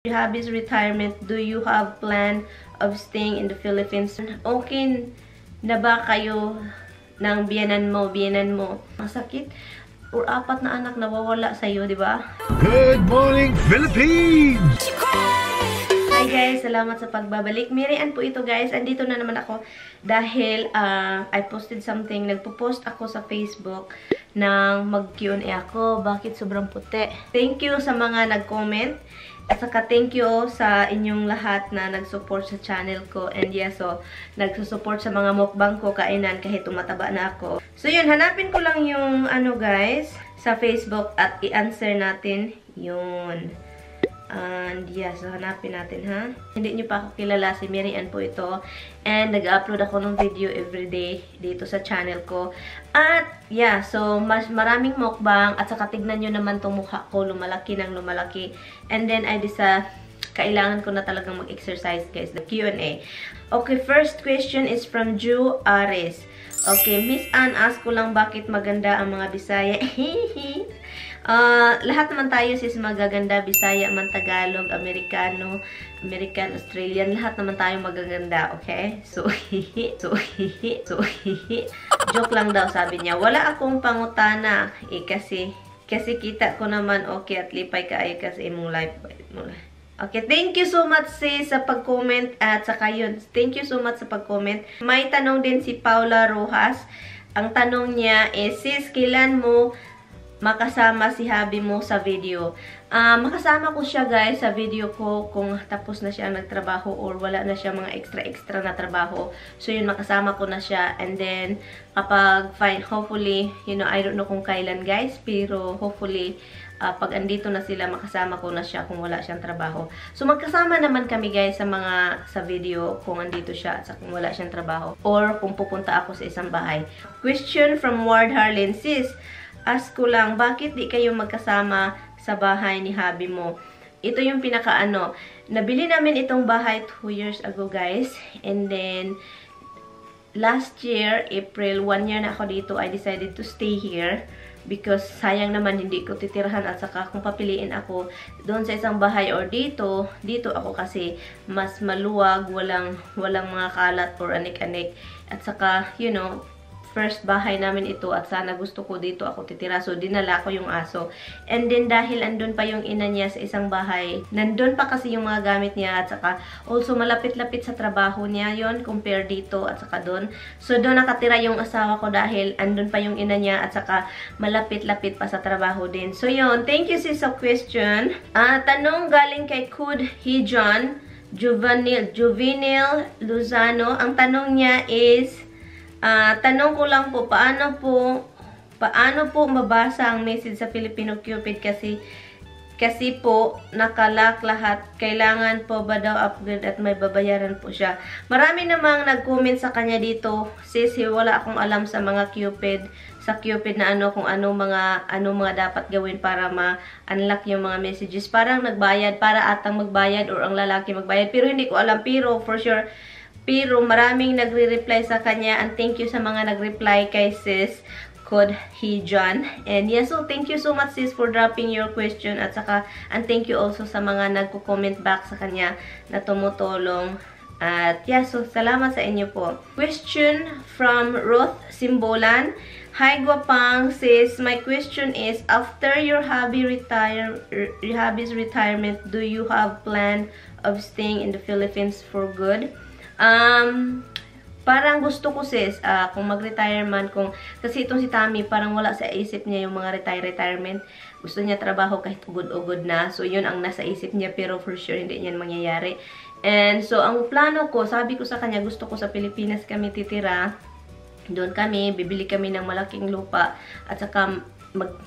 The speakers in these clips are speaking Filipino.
hubby's retirement, do you have plan of staying in the Philippines? Okay na ba kayo ng biyanan mo? Masakit? Or 4 na anak nawawala sa'yo, di ba? Good morning, Philippines! Hi guys! Salamat sa pagbabalik. Mirian po ito guys. Andito na naman ako dahil I posted something. Nagpo-post ako sa Facebook ng mag-Q&A ako. Bakit sobrang puti? Thank you sa mga nag-comment. At saka thank you sa inyong lahat na nag-support sa channel ko. And yes, so nag-support sa mga mukbang ko, kainan kahit tumataba na ako. So yun, hanapin ko lang yung ano guys sa Facebook at i-answer natin yun. And yeah, so hanapin natin ha. Hindi nyo pa ako kilala, si Mirian po ito. And nag-upload ako ng video everyday dito sa channel ko. At yeah, so maraming mukbang. At saka tignan nyo naman tong mukha ko, lumalaki ng lumalaki. And then I decide, kailangan ko na talagang mag-exercise guys, the Q&A. Okay, first question is from Ju Ares. Okay, Miss Ann, ask ko lang bakit maganda ang mga Bisaya. Lahat naman tayo sis magaganda, Bisaya man, Tagalog, American, Australian, lahat naman tayo magaganda, okay? So joke lang daw sabi niya. Wala akong pangutana kasi kita ko naman okay at lipay kaayo kasi imong life. Okay, thank you so much sis sa pag-comment at saka yun. Thank you so much sa pag-comment. May tanong din si Paula Rojas. Ang tanong niya is, sis, kailan mo makasama si hubby mo sa video? Makasama ko siya guys sa video ko kung tapos na siya nagtrabaho or wala na siya mga extra na trabaho. So yun, makasama ko na siya. And then, kapag fine, hopefully, you know, I don't know kung kailan guys, pero hopefully, pag andito na sila, makasama ko na siya kung wala siyang trabaho. So magkasama naman kami guys sa video kung andito siya at kung wala siyang trabaho. Or kung pupunta ako sa isang bahay. Question from Ward Harlin, sis, ask ko lang, bakit di kayo magkasama sa bahay ni hubby mo? Ito yung pinaka-ano. Nabili namin itong bahay 2 years ago, guys. And then, last year, April, 1 year na ako dito, I decided to stay here. Because sayang naman hindi ko titirahan at saka kung papiliin ako doon sa isang bahay or dito ako kasi mas maluwag, walang mga kalat or anik-anik. At saka, you know, first bahay namin ito at sana gusto ko dito ako titira. So, dinala ko yung aso. And then, dahil andun pa yung ina niya sa isang bahay, nandun pa kasi yung mga gamit niya at saka also malapit-lapit sa trabaho niya yon compare dito at saka doon. So, doon nakatira yung asawa ko dahil andun pa yung ina niya at saka malapit-lapit pa sa trabaho din. So, yun. Thank you sis sa question. Tanong galing kay Kud Hijon Juvenil Luzano. Ang tanong niya is, tanong ko lang po, paano po mabasa ang message sa Filipino Cupid kasi po nakalock lahat. Kailangan po ba daw upgrade at may babayaran po siya? Marami namang nag-comment sa kanya dito. Sis, wala akong alam sa mga Cupid. Sa Cupid na ano, kung ano mga dapat gawin para ma-unlock yung mga messages. Parang nagbayad, para atang magbayad or ang lalaki magbayad. Pero hindi ko alam. Pero for sure, pero maraming nagre-reply sa kanya. And thank you sa mga nag-reply kay sis Kud Hijon. And yes, so thank you so much sis for dropping your question. At saka, and thank you also sa mga nagko-comment back sa kanya na tumutulong. At yes, so salamat sa inyo po. Question from Ruth Simbolan. Hi Guapang sis, my question is, after your hubby's retirement, do you have plan of staying in the Philippines for good? Parang gusto ko sis, kung mag-retire man, kasi itong si Tammy, parang wala sa isip niya yung mga retirement. Gusto niya trabaho kahit ugod-ugod na. So, yun ang nasa isip niya, pero for sure, hindi niyan mangyayari. And so, ang plano ko, sabi ko sa kanya, gusto ko sa Pilipinas kami titira. Doon kami, bibili kami ng malaking lupa, at saka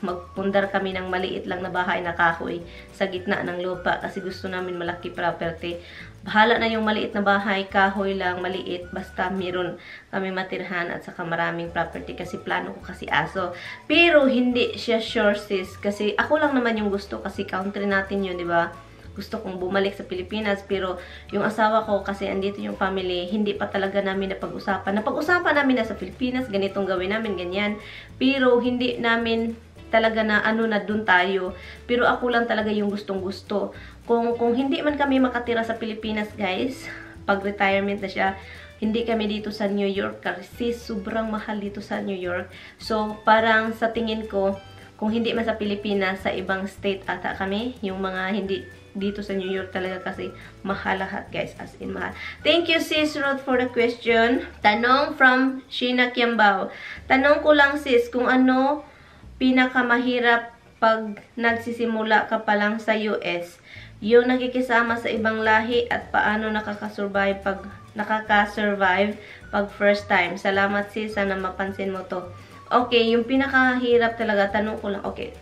magpundar kami ng maliit lang na bahay na kahoy sa gitna ng lupa kasi gusto namin malaki property. Bahala na yung maliit na bahay, kahoy lang, maliit, basta meron kami matirhan at saka maraming property kasi plano ko kasi aso. Pero hindi siya sure sis kasi ako lang naman yung gusto kasi country natin yun, di ba? Gusto kong bumalik sa Pilipinas pero yung asawa ko kasi andito yung family, hindi pa talaga namin napag-usapan. Napag-usapan namin na sa Pilipinas, ganitong gawin namin, ganyan. Pero hindi namin talaga na ano na dun tayo. Pero ako lang talaga yung gustong-gusto. Kung hindi man kami makatira sa Pilipinas, guys, pag retirement na siya, hindi kami dito sa New York kasi sobrang mahal dito sa New York. So, parang sa tingin ko, kung hindi man sa Pilipinas, sa ibang state ata kami, yung mga hindi dito sa New York talaga kasi mahal lahat, guys, as in mahal. Thank you, sis Ruth, for the question. Tanong from Sheena Kiambao. Tanong ko lang, sis, kung ano pinakamahirap pag nagsisimula ka pa lang sa US? Yung nakikisama sa ibang lahi at paano nakakasurvive pag first time. Salamat, sis, sana mapansin mo to. Okay, yung pinakahirap talaga, tanong ko lang, okay,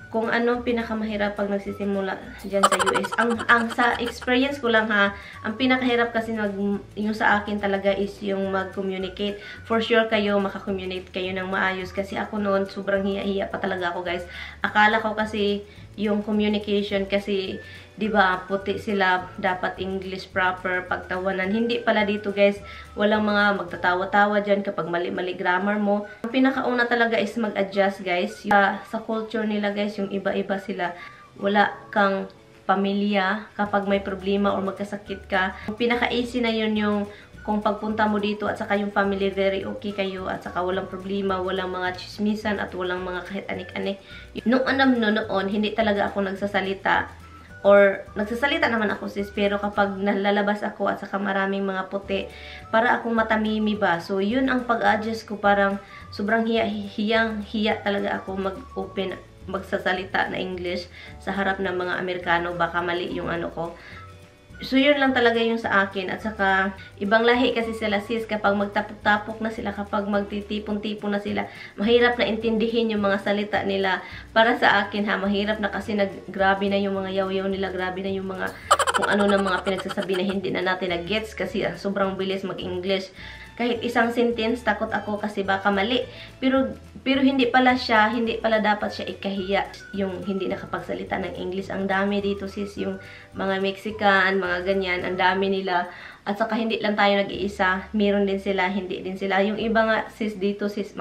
kung ano pinakamahirap pag nagsisimula dyan sa US. Ang sa experience ko lang ha, ang pinakahirap kasi yung sa akin talaga is yung mag-communicate. For sure kayo, makakommunicate kayo ng maayos. Kasi ako noon, sobrang hiya-hiya pa talaga ako, guys. Akala ko kasi yung communication kasi, di ba, puti sila, dapat English proper, pagtawanan. Hindi pala dito, guys. Walang mga magtatawa-tawa dyan kapag mali-mali grammar mo. Ang pinakauna talaga is mag-adjust, guys. Sa culture nila, guys, yung iba-iba sila. Wala kang pamilya kapag may problema or magkasakit ka. Ang pinaka-easy na yun yung kung pagpunta mo dito at saka yung family very okay kayo at saka walang problema, walang mga chismisan at walang mga kahit anik-anik. Nung noon, hindi talaga ako nagsasalita. Or, nagsasalita naman ako, sis, pero kapag nalalabas ako at saka maraming mga puti, para akong matamimi ba. So, yun ang pag-adjust ko, parang sobrang hiya talaga ako magsasalita na English sa harap ng mga Amerikano, baka mali yung ano ko. So, yun lang talaga yung sa akin. At saka, ibang lahi kasi sila, sis, kapag magtapok-tapok na sila, kapag magtitipon-tipon na sila, mahirap na intindihin yung mga salita nila. Para sa akin, ha, mahirap na kasi grabe na yung mga yaw-yaw nila, grabe na yung mga, kung ano na mga pinagsasabi na hindi na natin na-gets kasi sobrang bilis mag-English. Kahit isang sentence, takot ako kasi baka mali. Pero hindi pala dapat siya ikahiya yung hindi nakapagsalita ng English. Ang dami dito, sis, yung mga Mexican, mga ganyan, ang dami nila. At saka hindi lang tayo nag-iisa, meron din sila, hindi din sila. Yung iba nga, sis, dito, sis,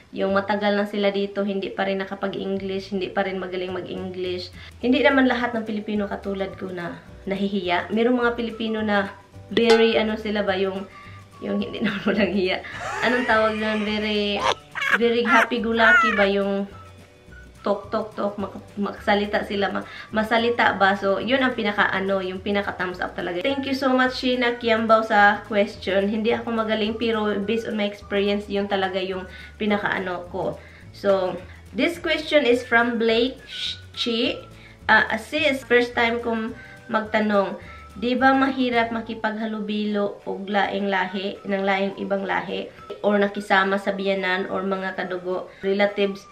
yung matagal na sila dito, hindi pa rin nakapag-English, hindi pa rin magaling mag-English. Hindi naman lahat ng Pilipino katulad ko na nahihiya. Merong mga Pilipino na very, sila ba, yung hindi naman walang hiya. Anong tawag nun? Very happy-go-lucky ba? Yung talk, magsalita sila, masalita ba? So, yun ang yung pinaka-thumbs up talaga. Thank you so much, Sheena Kiambao, sa question. Hindi ako magaling, pero based on my experience, yun talaga yung pinaka-ano ko. So, this question is from Blake Chi. Sis, first time kong magtanong, di ba mahirap makipaghalubilo o laing lahi, ng laing ibang lahi, or nakisama sa biyanan or mga kadugo, relatives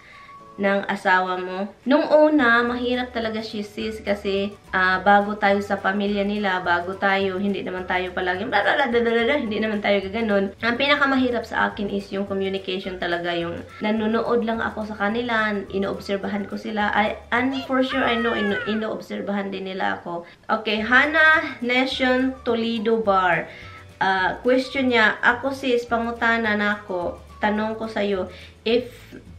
ng asawa mo? Nung una, mahirap talaga siya, sis, kasi bago tayo sa pamilya nila, bago tayo, hindi naman tayo palaging hindi naman tayo gaganon. Ang pinakamahirap sa akin is yung communication talaga, yung nanonood lang ako sa kanila, inoobserbahan ko sila, and for sure, I know, inoobserbahan din nila ako. Okay, Hannah Nation Toledo Bar. Question niya, ako sis, pangutana na ako, tanong ko sa'yo, if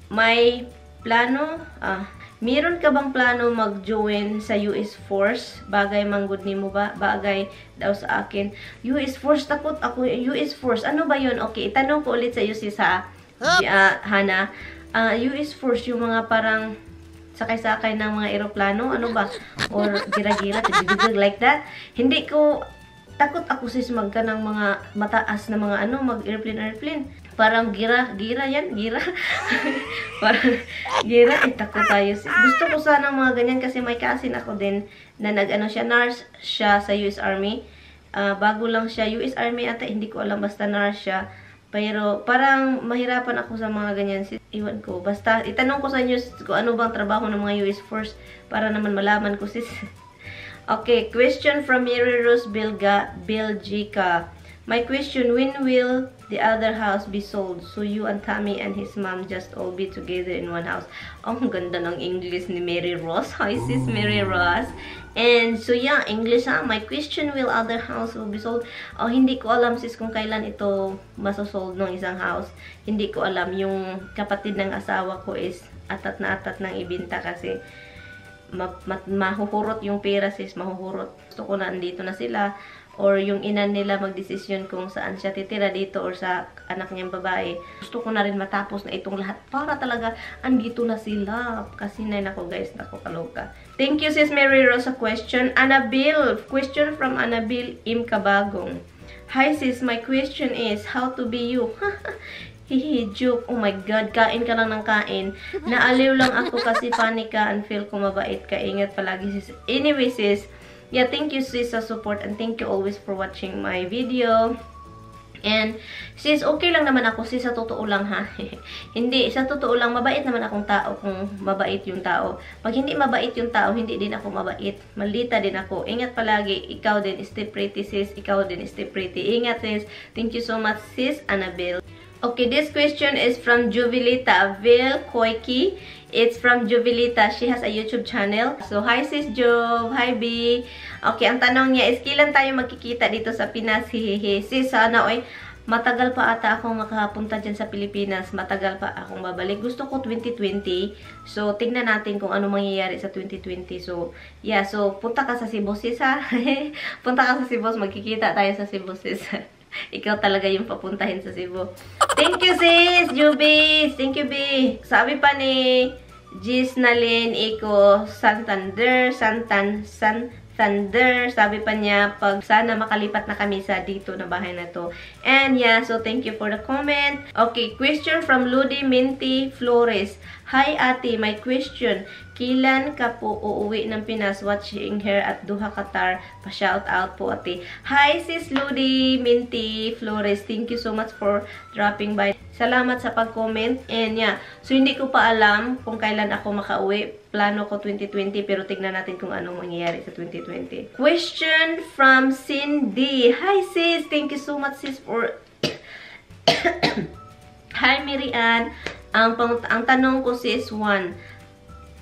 may plano, meron ka bang plano mag-join sa US Force? Bagay manggod ni mo ba? Bagay daw sa akin. US Force, takot ako. US Force, ano ba yun? Okay, itanong ko ulit sa iyo, sis, Hana. US Force, yung mga parang sakay-sakay ng mga eroplano, ano ba? Or gira-gira, like that. Hindi ko, takot ako, sis, magka ng mga mataas na mga mag-airplane. Parang gira yan, gira. Parang gira, takot tayo. Gusto ko sana mga ganyan kasi may cousin ako din na nurse siya sa US Army. Bago lang siya, US Army ata, hindi ko alam, basta nurse siya. Pero parang mahirapan ako sa mga ganyan. Iwan ko, basta itanong ko sa inyo kung ano bang trabaho ng mga US Force para naman malaman ko, sis. Okay, question from Mary Rose Belgica. My question, when will the other house be sold? So you and Tommy and his mom just all be together in one house. Oh, ang ganda ng English ni Mary Rose. Hi, sis Mary Rose. And so yeah, English ha. My question, will other house will be sold? Oh, hindi ko alam, sis, kung kailan ito masosold ng isang house. Hindi ko alam. Yung kapatid ng asawa ko is atat na atat ng ibinta kasi mahuhurot yung pera sis, mahuhurot. Gusto ko na andito na sila or yung ina nila magdesisyon kung saan siya titira dito or sa anak niyang babae. Gusto ko na rin matapos na itong lahat para talaga andito na sila. Kasi na ako guys, nako kaloka. Thank you sis Mary Rose sa question. Annabelle, question from Annabelle M. Kabagong. Hi sis, my question is how to be you. Hihi, joke. Oh my God, kain ka lang ng kain. Naaliw lang ako kasi funny ka and feel ko mabait ka. Ingat palagi sis. Anyway sis, yeah, thank you sis sa support and thank you always for watching my video. And sis, okay lang naman ako sis, sa totoo lang ha. Hindi, sa totoo lang, mabait naman akong tao kung mabait yung tao. Pag hindi mabait yung tao, hindi din ako mabait. Malita din ako. Ingat palagi, ikaw din, stay pretty sis. Ikaw din, stay pretty. Ingat sis. Thank you so much sis, Annabelle. Okay, this question is from Jubilita Vil Koiki. It's from Jubilita. She has a YouTube channel. So, hi sis Jov. Hi B. Okay, ang tanong niya is, kailan tayo magkikita dito sa Pinas? Hihihi. Sis, sana, oy, matagal pa ata akong makapunta dyan sa Pilipinas. Matagal pa akong babalik. Gusto ko 2020. So, tingnan natin kung ano mangyayari sa 2020. So, yeah. So, punta ka sa Cebu sis ha. Punta ka sa Cebu. Magkikita tayo sa Cebu sis. Ikaw talaga yung papuntahin sa Cebu. Thank you, sis! Jubis! Thank you, B! Sabi pa ni Gisnalyn Iko Santander, sabi pa niya, pag sana makalipat na kami sa dito na bahay na to. And yeah, so thank you for the comment. Okay, question from Ludi Minty Flores. Hi ate, my question. Kailan ka po uuwi ng Pinas? Watching here at Doha, Qatar. Pa-shout out po ate. Hi sis Ludi Minty Flores. Thank you so much for dropping by. Salamat sa pag-comment. And yeah, so hindi ko pa alam kung kailan ako makauwi. Plano ko 2020 pero tignan natin kung anong mangyayari sa 2020. Question from Cindy. Hi sis, thank you so much sis for Hi Mary Ann. Ang tanong ko sis 1.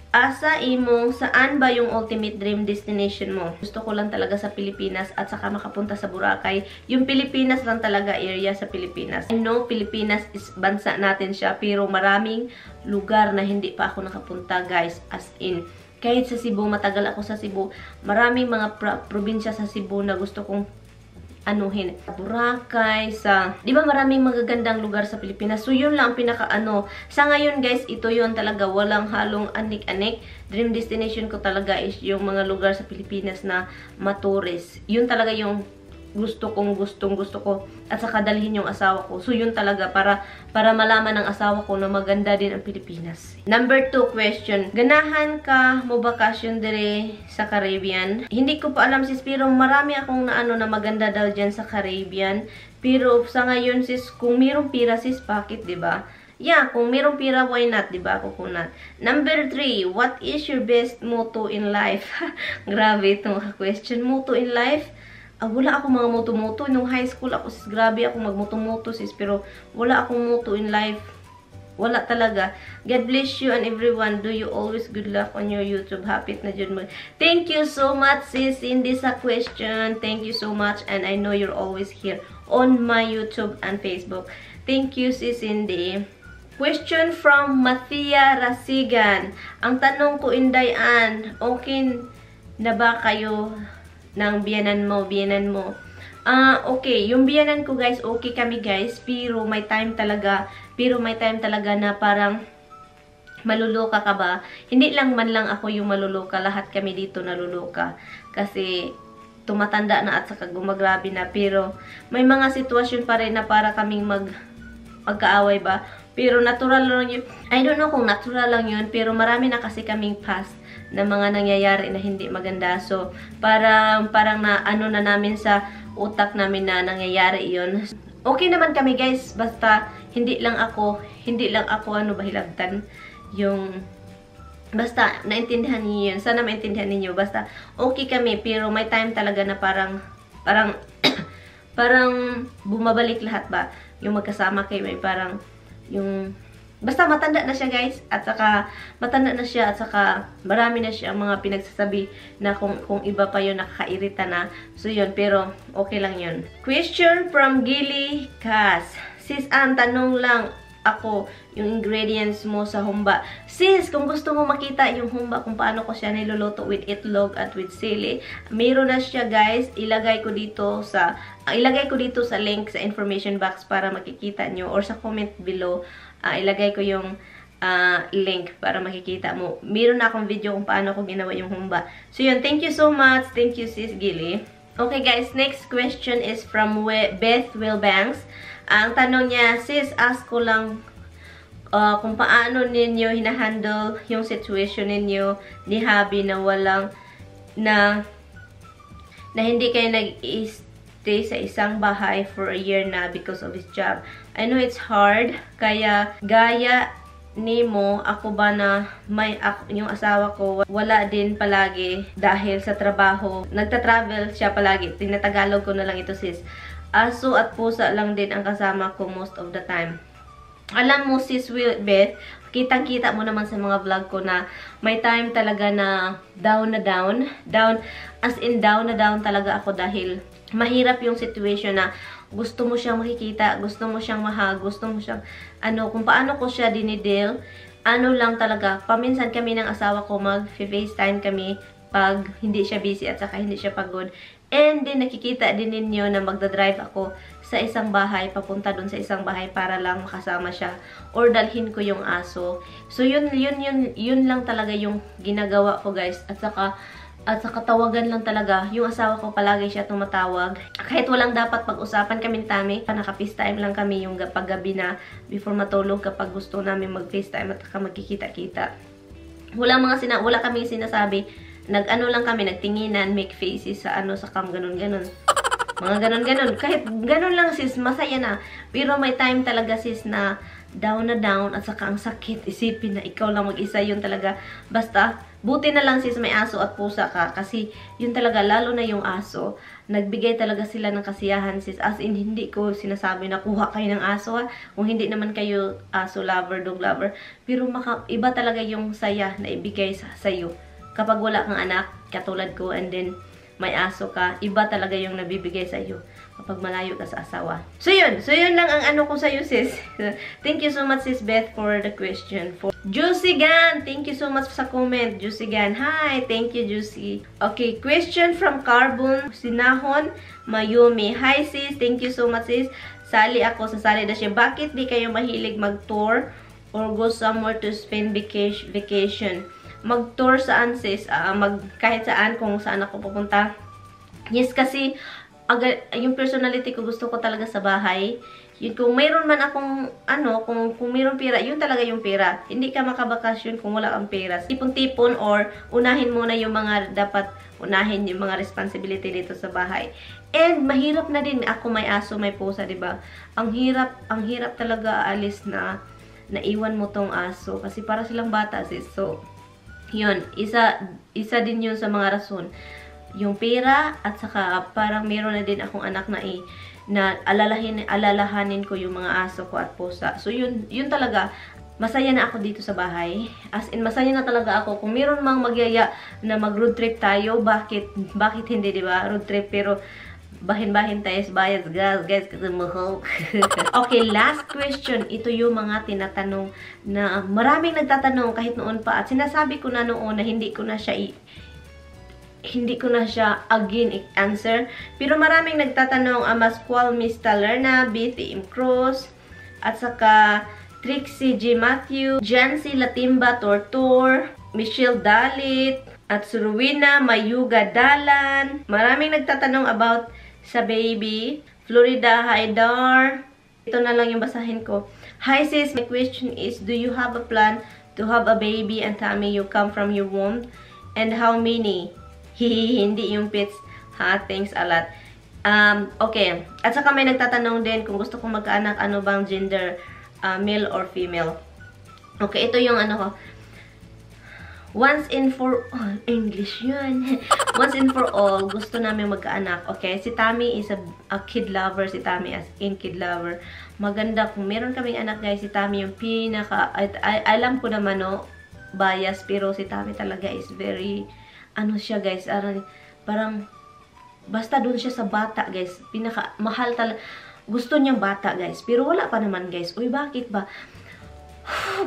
Asa imong saan ba yung ultimate dream destination mo? Gusto ko lang talaga sa Pilipinas at saka makapunta sa Boracay. Yung Pilipinas lang talaga area sa Pilipinas. I know Pilipinas is bansa natin siya pero maraming lugar na hindi pa ako nakapunta guys. As in, kahit sa Cebu, matagal ako sa Cebu. Maraming mga probinsya sa Cebu na gusto kong anuhin. Boracay, di ba maraming magagandang lugar sa Pilipinas. So, yun lang ang pinaka-ano. Sa ngayon, guys, ito yun talaga. Walang halong anik-anik. Dream destination ko talaga is yung mga lugar sa Pilipinas na maturis. Yun talaga yung gusto ko. At saka dalhin yung asawa ko. So, yun talaga para malaman ng asawa ko na maganda din ang Pilipinas. Number 2 question. Ganahan ka mo bakasyon dire sa Caribbean? Hindi ko pa alam sis, pero marami akong naano na maganda daw dyan sa Caribbean. Pero sa ngayon sis, kung mayroong pira sis, bakit, diba? Yeah, kung mayroong pira, why not, diba? Kukunat. Number 3, what is your best motto in life? Grabe itong question. Motto in life? Wala akong mga moto-moto. Nung high school ako sis, grabe ako mag-moto-moto sis. Pero wala akong motto in life. Wala talaga. God bless you and everyone. Do you always good luck on your YouTube. Hapit na dyan mo. Thank you so much sis Cindy sa question. Thank you so much. And I know you're always here on my YouTube and Facebook. Thank you sis Cindy. Question from Mathia Rasigan. Ang tanong ko, Inday Ann, okay na ba kayo ng biyanan mo? Okay, yung biyanan ko guys, okay kami guys, pero may time talaga na parang maluluka ka ba? Hindi lang man lang ako yung maluluka, lahat kami dito naluluka. Kasi tumatanda na at saka gumagrabe na, pero may mga sitwasyon pa rin na para kaming magkaaway ba? Pero natural lang yun. I don't know kung natural lang yun, pero marami na kasi kaming past na mga nangyayari na hindi maganda. So, parang na ano na namin sa utak namin na nangyayari yun. Okay naman kami guys, basta hindi lang ako bahilagtan. Yung, basta naintindihan niyo yun. Sana maintindihan niyo. Basta okay kami, pero may time talaga na parang bumabalik lahat ba? Yung magkasama kayo, may parang yung basta matanda na siya guys, at saka matanda na siya, at saka marami na siya mga pinagsasabi na kung iba pa yun, nakakairita na. So yun, pero okay lang yun. Question from Gilly Cass. Sis Ann, tanong lang, ako yung ingredients mo sa humba. Sis, kung gusto mo makita yung humba, kung paano ko siya niluluto with itlog at with sili, meron na siya guys. Ilagay ko dito sa link sa information box para makikita nyo, or sa comment below. Ilagay ko yung link para makikita mo. Meron na akong video kung paano ko ginawa yung humba. So yun, thank you so much. Thank you sis Gilly. Okay guys, next question is from Beth Wilbanks. Ang tanong niya, sis, ask ko lang kung paano ninyo hinahandle yung situation ninyo ni hubby na na hindi kayo nag-stay sa isang bahay for a year na because of his job. I know it's hard, kaya gaya nimo, ako ba na yung asawa ko wala din palagi dahil sa trabaho. Nagta-travel siya palagi. Tinatagalog ko na lang ito sis. Aso at pusa lang din ang kasama ko most of the time. Alam mo sis Beth, kitang-kita mo naman sa mga vlog ko na may time talaga na down as in down talaga ako dahil mahirap yung situation na gusto mo siyang makikita, gusto mo siyang mahag, gusto mo siyang kung paano ko siya dinidil, lang talaga, paminsan kami ng asawa ko mag-FaceTime kami pag hindi siya busy at saka hindi siya pagod. And then nakikita din ninyo na magdadrive ako sa isang bahay, papunta dun sa isang bahay para lang makasama siya or dalhin ko yung aso. So yun lang talaga yung ginagawa ko guys. At saka tawagan lang talaga. Yung asawa ko palagi siya tumatawag. Kahit walang dapat pag-usapan kami tami, naka-FaceTime lang kami yung paggabi na before matulog kapag gusto namin mag-FaceTime at magkikita-kita. Wala kaming sinasabi. Nag-ano lang kami, nagtinginan, make faces sa cam, ganun-ganun. Mga ganun-ganun. Kahit ganun lang sis, masaya na. Pero may time talaga sis na down at saka ang sakit. Isipin na ikaw lang mag-isa, yun talaga. Basta, buti na lang sis may aso at pusa ka. Kasi yun talaga, lalo na yung aso. Nagbigay talaga sila ng kasiyahan sis. As in, hindi ko sinasabi na kuha kayo ng aso ha. Kung hindi naman kayo aso lover, dog lover. Pero iba talaga yung saya na ibigay sa'yo. Kapag wala kang anak, katulad ko, and then may aso ka, iba talaga yung nabibigay sa iyo kapag malayo ka sa asawa. So yun lang ang ko sa iyo sis. Thank you so much sis Beth for the question. For Juicy Gan, thank you so much sa comment. Juicy Gan, hi, thank you Juicy. Okay, question from Carbon Sinahon Mayumi. Hi sis, thank you so much sis. Sasali na siya. Bakit di kayo mahilig mag-tour or go somewhere to spend vacation? Mag-tour saan sis? Kahit saan, kung saan ako pupunta. Yes, kasi yung personality ko gusto ko talaga sa bahay. Yun, kung mayroon man akong kung mayroon pera, yun talaga yung pera. Hindi ka makabakasyon kung wala kang pera. Tipon-tipon or unahin muna yung mga dapat unahin yung mga responsibility dito sa bahay. And mahirap na din ako may aso, may pusa, 'di ba? Ang hirap talaga aalis na naiwan mo tong aso kasi para silang bata sis. So yun, isa din yun sa mga rason. Yung pera at saka parang meron na din akong anak na alalahanin ko yung mga aso ko at pusa. So yun talaga, masaya na ako dito sa bahay. As in, masaya na talaga ako. Kung meron mang magyaya na mag-road trip tayo, bakit hindi, di ba? Road trip, pero bahin-bahin tayo sa bayad guys kasi mahal. Okay, last question. Ito yung mga tinatanong na maraming nagtatanong kahit noon pa. At sinasabi ko na noon na hindi ko na siya again answer. Pero maraming nagtatanong, Masqual Miss Talerna, BTM Cruz, at saka Trixie G. Matthew, Jancy Latimba Tortor, Michelle Dalit, at Suruwina Mayuga Dalan. Maraming nagtatanong about sa baby. Florida Haidar. Ito na lang yung basahin ko. Hi sis, my question is, do you have a plan to have a baby and tell me you come from your womb? And how many? Hindi yung pits. Ha? Thanks a lot. Okay. At saka may nagtatanong din kung gusto kong magkaanak, ano bang gender? Male or female? Okay, ito yung ko. Once and for all, English yun. Once and for all, gusto namin magkaanak. Okay, si Tammy is a kid lover. Si Tammy as in kid lover. Maganda kung meron kaming anak guys. Si Tammy yung pinaka, alam ko naman bias, pero si Tammy talaga is very, siya guys, parang, basta dun siya sa bata guys. Pinaka, mahal talaga. gusto niyang bata, guys. Pero wala pa naman, guys. Uy, bakit ba?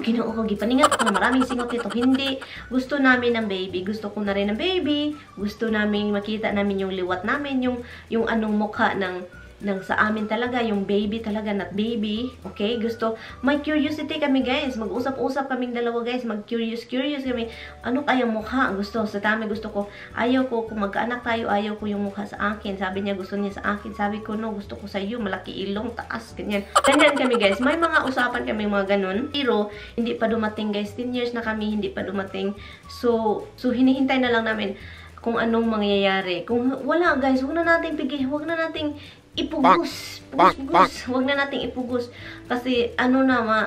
Ginoo ko, gipaningat ako na maraming singot ito. Hindi. Gusto namin ng baby. Gusto ko na rin ng baby. Gusto namin makita namin yung liwat namin. Yung anong mukha ng sa amin talaga, yung baby talaga, not baby. Okay? Gusto, may curiosity kami, guys. Mag-usap-usap kaming dalawa, guys. Mag-curious kami. Ano kayang mukha? Gusto, sa dami gusto ko. Ayaw ko, kung magkaanak tayo, ayaw ko yung mukha sa akin. Sabi niya, gusto niya sa akin. Sabi ko, no, gusto ko sa iyo. Malaki ilong, taas, ganyan. Ganyan kami, guys. May mga usapan kami, mga ganun. Pero, hindi pa dumating, guys. 10 years na kami, hindi pa dumating. So hinihintay na lang namin kung anong mangyayari. Kung wala, guys, huwag na natin huwag na nating ipugos. Huwag na nating ipugos. Kasi,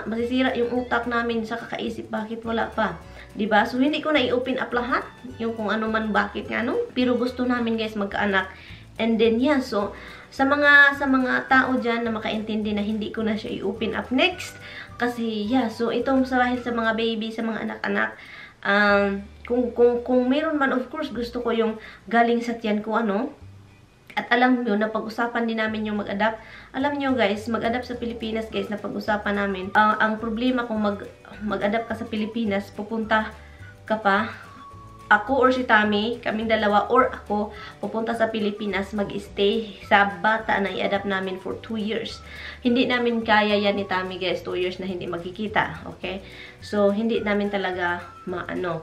masisira yung utak namin sa kakaisip, bakit wala pa. Diba? So, hindi ko na i-open up lahat. Yung kung ano man, bakit nga, no? Pero gusto namin, guys, magkaanak. And then, yeah, so, sa mga tao dyan na makaintindi na hindi ko na siya i-open up next. Kasi, yeah, so, itong sa mga baby, sa mga anak-anak, kung meron man, of course, gusto ko yung galing sa tiyan ko, At alam nyo, na pag-usapan din namin yung mag-adapt. Alam nyo, guys, mag-adapt sa Pilipinas, guys, na pag-usapan namin. Ang problema kung mag-adapt ka sa Pilipinas, pupunta ka pa, ako or si Tami, kaming dalawa, or ako, pupunta sa Pilipinas, mag-stay sa bata na i-adapt namin for 2 years. Hindi namin kaya yan ni Tami, guys, 2 years na hindi magkikita, okay? So, hindi namin talaga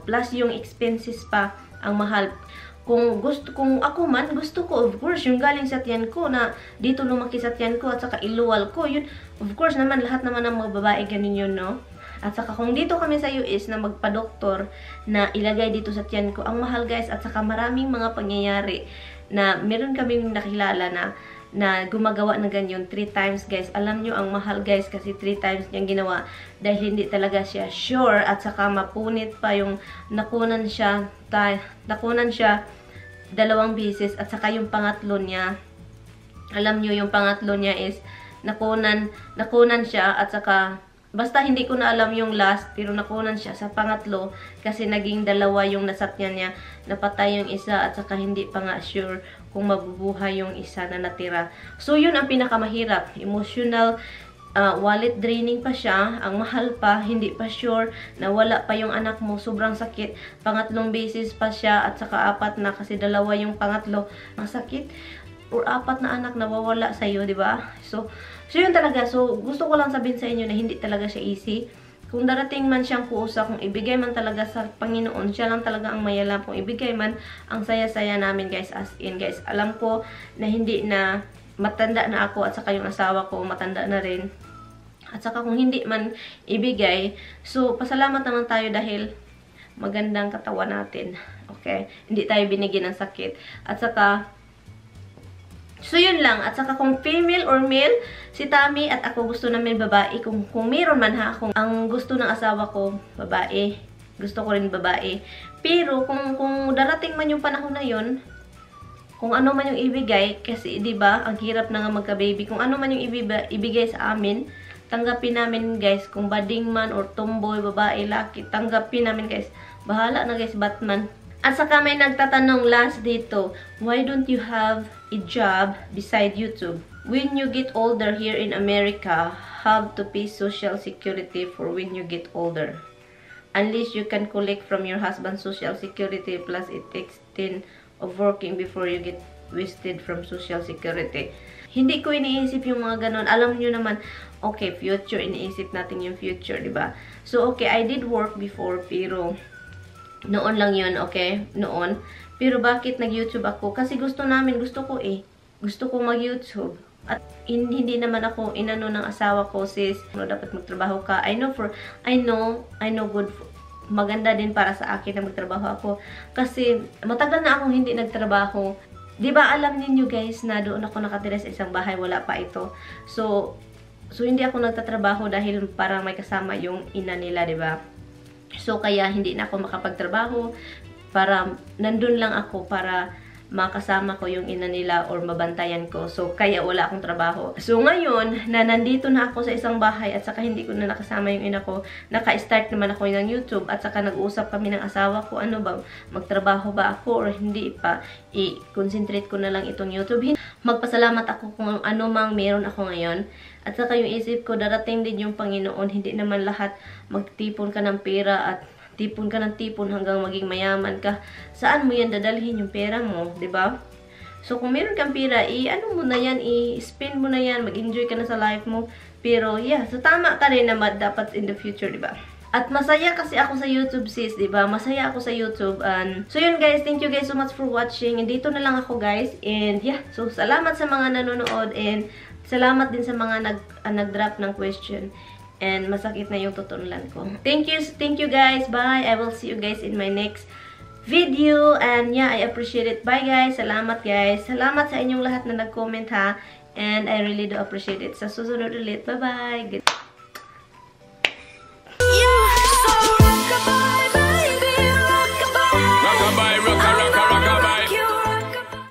Plus, yung expenses pa, ang mahal. Kung ako man, gusto ko, of course, yung galing sa tiyan ko, na dito lumaki sa tiyan ko, at saka iluwal ko, yun, of course naman, lahat naman ng mga babae, ganun yun, no? At saka kung dito kami sa US na magpa-doktor, na ilagay dito sa tiyan ko, ang mahal, guys, at saka maraming mga pangyayari, na meron kaming nakilala na gumagawa ng ganyan 3 times, guys. Alam nyo, ang mahal, guys, kasi 3 times niyang ginawa dahil hindi talaga siya sure, at saka mapunit pa yung nakunan siya 2 beses, at saka yung pangatlo niya, alam nyo, yung pangatlo niya is nakunan siya, at saka basta hindi ko na alam yung last, pero nakunan siya sa pangatlo kasi naging 2 yung nasakyan niya, napatay yung isa, at saka hindi pa nga sure kung mabubuhay yung isa na natira. So yun ang pinakamahirap, emotional, wallet draining pa siya, ang mahal pa, hindi pa sure, na wala pa yung anak mo, sobrang sakit, pangatlong beses pa siya, at saka 4 na, kasi 2 yung pangatlo, ang sakit, or 4 na anak nawawala sa'yo, diba? So yun talaga. So, gusto ko lang sabihin sa inyo na hindi talaga siya easy. Kung darating man siyang kuusa, kung ibigay man talaga sa Panginoon, siya lang talaga ang mayalam. Kung ibigay man, ang saya-saya namin, guys, as in, guys. Alam ko na hindi na matanda na ako, at saka yung asawa ko matanda na rin. At saka kung hindi man ibigay, so pasalamat naman tayo dahil magandang katawan natin. Okay? Hindi tayo binigyan ng sakit. At saka, so yun lang. At saka kung female or male, si Tami at ako gusto namin babae. Kung meron man ha, kung ang gusto ng asawa ko, babae. Gusto ko rin babae. Pero kung darating man yung panahon na yun, kung ano man yung ibigay, kasi 'di ba, ang hirap na nga magka-baby. Kung ano man yung ibigay sa amin, tanggapin namin, guys. Kung bading man or tomboy, babae, laki, tanggapin namin, guys. Bahala na, guys, Batman. At saka may nagtatanong last dito, why don't you have a job beside YouTube? When you get older here in America, have to pay Social Security for when you get older. Unless you can collect from your husband's Social Security, plus it takes 10 of working before you get wasted from Social Security. Hindi ko iniisip yung mga ganon. Alam nyo naman, okay, future, iniisip natin yung future, diba? So, okay, I did work before, pero noon lang yun, okay? Noon. Pero bakit nag-YouTube ako? Kasi gusto ko mag-YouTube. At hindi naman ako inano ng asawa ko, sis, dapat magtrabaho ka. I know good, maganda din para sa akin na magtrabaho ako. Kasi matagal na akong hindi nagtrabaho. 'Di ba alam niyo guys na doon ako nakatira sa isang bahay, wala pa ito. So hindi ako nagtatrabaho dahil parang may kasama yung ina nila, 'di ba? So kaya hindi na ako makapagtrabaho, para nandun lang ako para makasama ko yung ina nila or mabantayan ko. So, kaya wala akong trabaho. So, ngayon, na nandito na ako sa isang bahay at saka hindi ko na nakasama yung ina ko, naka-start naman ako ng YouTube at saka nag-usap kami ng asawa ko, ano ba, magtrabaho ba ako or hindi pa, i-concentrate ko na lang itong YouTube. Magpasalamat ako kung ano mang meron ako ngayon. At saka yung isip ko, darating din yung Panginoon, hindi naman lahat magtipon ka ng pera at tipon ka ng tipon hanggang maging mayaman ka. Saan mo yan dadalhin yung pera mo, 'di ba? So kung meron kang pera, ano mo na yan, i-spend mo na yan, mag-enjoy ka na sa life mo. Pero yeah, so tama ka rin naman dapat in the future, 'di ba? At masaya kasi ako sa YouTube, sis, 'di ba? Masaya ako sa YouTube. And so yun guys, thank you guys so much for watching. And dito na lang ako guys. And yeah, so salamat sa mga nanonood and salamat din sa mga nag-drop ng question. And masakit na yung tutulan ko. Thank you guys. Bye. I will see you guys in my next video. And yeah, I appreciate it. Bye guys. Salamat guys. Salamat sa inyong lahat na nag-comment ha. And I really do appreciate it. Sa susunod ulit. Bye bye.